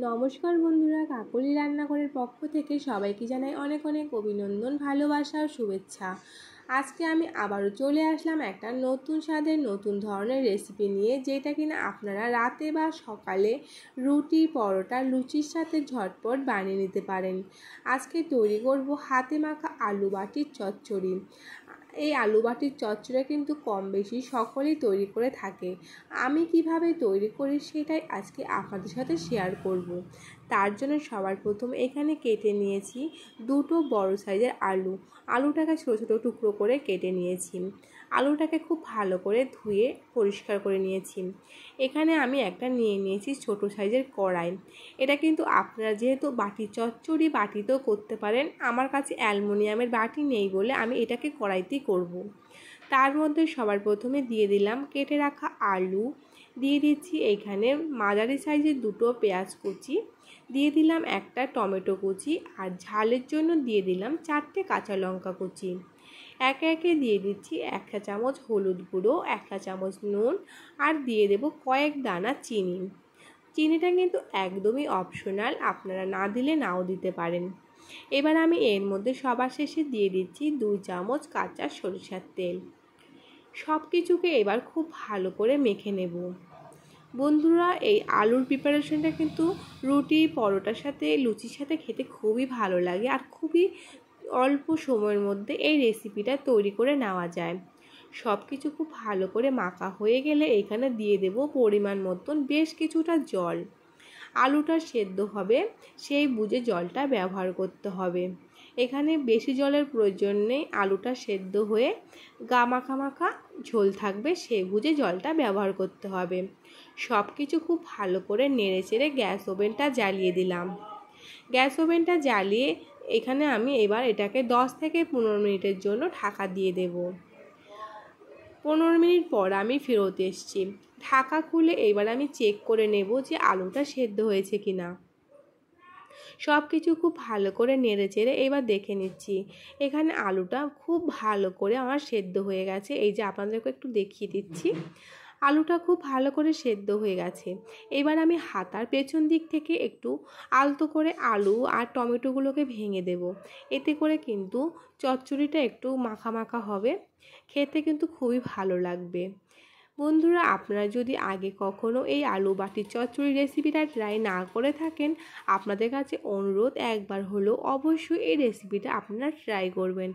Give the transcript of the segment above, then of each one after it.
নমস্কার বন্ধুরা, কাকলি রান্নাঘরের পক্ষ থেকে সবাইকে জানাই অনেক অনেক অভিনন্দন, ভালোবাসা ও শুভেচ্ছা। আজকে আমি আবারও চলে আসলাম একটা নতুন স্বাদের নতুন ধরনের রেসিপি নিয়ে, যেটা কিনা আপনারা রাতে বা সকালে রুটি, পরোটা, লুচির সাথে ঝটপট বানিয়ে নিতে পারেন। আজকে তৈরি করব হাতে মাখা আলু বাটির চচ্চড়ি। এই আলু বাটির চচ্চড়ি কিন্তু কম বেশি সকলেই তৈরি করে থাকে। আমি কিভাবে তৈরি করি সেটাই আজকে আপনাদের সাথে শেয়ার করব। তার জন্য সবার প্রথমে এখানে কেটে নিয়েছি দুটো বড় সাইজের আলুটাকে ছোটো ছোটো টুকরো করে কেটে নিয়েছি। আলুটাকে খুব ভালো করে ধুয়ে পরিষ্কার করে নিয়েছি। এখানে আমি একটা নিয়ে নিয়েছি ছোট সাইজের কড়াই। এটা কিন্তু আপনারা যেহেতু বাটির চচ্চড়ি বাটিতেও করতে পারেন, আমার কাছে অ্যালুমিনিয়ামের বাটি নেই বলে আমি এটাকে কড়াইতেই করব। তার মধ্যে সবার প্রথমে দিয়ে দিলাম কেটে রাখা আলু, দিয়ে দিচ্ছি এইখানে মাঝারি সাইজের দুটো পেঁয়াজ কুচি, দিয়ে দিলাম একটা টমেটো কুচি, আর ঝালের জন্য দিয়ে দিলাম 4টে কাঁচা লঙ্কা কুচি। একে একে দিয়ে দিচ্ছি 1 চা চামচ হলুদ গুঁড়ো, 1 চা চামচ নুন, আর দিয়ে দেব কয়েক দানা চিনি। চিনিটা কিন্তু একদমই অপশনাল, আপনারা না দিলে নাও দিতে পারেন। এবার আমি এর মধ্যে সবার শেষে দিয়ে দিচ্ছি 2 চামচ কাঁচা সরিষার তেল। সব কিছুকে এবার খুব ভালো করে মেখে নেব। বন্ধুরা, এই আলুর প্রিপারেশনটা কিন্তু রুটি, পরোটার সাথে, লুচির সাথে খেতে খুবই ভালো লাগে, আর খুবই অল্প সময়ের মধ্যে এই রেসিপিটা তৈরি করে নেওয়া যায়। সব কিছু খুব ভালো করে মাখা হয়ে গেলে এখানে দিয়ে দেব পরিমাণ মতন বেশ কিছুটা জল। আলুটা সেদ্ধ হবে সেই বুঝে জলটা ব্যবহার করতে হবে। এখানে বেশি জলের প্রয়োজন নেই, আলুটা সেদ্ধ হয়ে গা মাখা মাখা ঝোল থাকবে সেই বুঝে জলটা ব্যবহার করতে হবে। সব কিছু খুব ভালো করে নেড়ে চেড়ে গ্যাস ওভেনটা জ্বালিয়ে দিলাম। গ্যাস ওভেনটা জ্বালিয়ে এখানে আমি এবার এটাকে 10 থেকে 15 মিনিটের জন্য ঢাকা দিয়ে দেব। 15 মিনিট পর আমি ফেরত এসেছি। ঢাকা খুলে এবার আমি চেক করে নেব যে আলুটা সেদ্ধ হয়েছে কিনা। সব কিছু খুব ভালো করে নেড়ে চেড়ে এবার দেখে নিচ্ছি। এখানে আলুটা খুব ভালো করে আমার সেদ্ধ হয়ে গেছে। এই যে আপনাদেরকে একটু দেখিয়ে দিচ্ছি, আলুটা খুব ভালো করে সেদ্ধ হয়ে গেছে। এবার আমি হাতার পেছন দিক থেকে একটু আলতো করে আলু আর টমেটোগুলোকে ভেঙে দেব। এতে করে কিন্তু চচ্চড়িটা একটু মাখা মাখা হবে, খেতে কিন্তু খুবই ভালো লাগবে। বন্ধুরা, আপনারা যদি আগে কখনো এই আলু বাটির চচ্চড়ি রেসিপিটা ট্রাই না করে থাকেন, আপনাদের কাছে অনুরোধ একবার হলেও অবশ্যই এই রেসিপিটা আপনারা ট্রাই করবেন।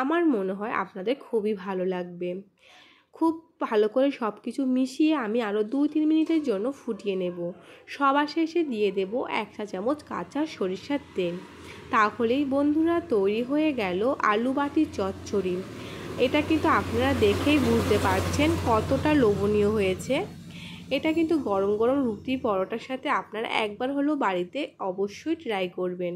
আমার মনে হয় আপনাদের খুবই ভালো লাগবে। খুব ভালো করে সব কিছু মিশিয়ে আমি আরও 2-3 মিনিটের জন্য ফুটিয়ে নেব। সবার শেষে দিয়ে দেব 1 চা চামচ কাঁচা সরিষার তেল। তাহলেই বন্ধুরা তৈরি হয়ে গেল আলু বাটির চচ্চড়ি। এটা কিন্তু আপনারা দেখেই বুঝতে পারছেন কতটা লোভনীয় হয়েছে। এটা কিন্তু গরম গরম রুটি, পরোটার সাথে আপনারা একবার হলেও বাড়িতে অবশ্যই ট্রাই করবেন।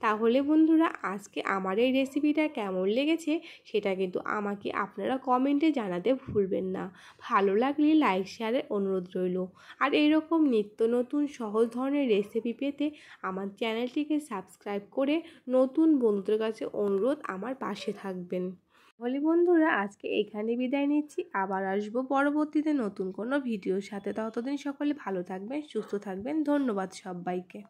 তাহলে বন্ধুরা, আজকে আমার এই রেসিপিটা কেমন লেগেছে সেটা কিন্তু আমাকে আপনারা কমেন্টে জানাতে ভুলবেন না। ভালো লাগলে লাইক শেয়ারের অনুরোধ রইল। আর এইরকম নিত্য নতুন সহজ ধরনের রেসিপি পেতে আমার চ্যানেলটিকে সাবস্ক্রাইব করে নতুন বন্ধুদের কাছে অনুরোধ আমার পাশে থাকবেন। তাহলে বন্ধুরা, আজকে এখানে বিদায় নিচ্ছি। আবার আসবো পরবর্তীতে নতুন কোনো ভিডিওর সাথে। ততদিন সকলে ভালো থাকবেন, সুস্থ থাকবেন। ধন্যবাদ সবাইকে।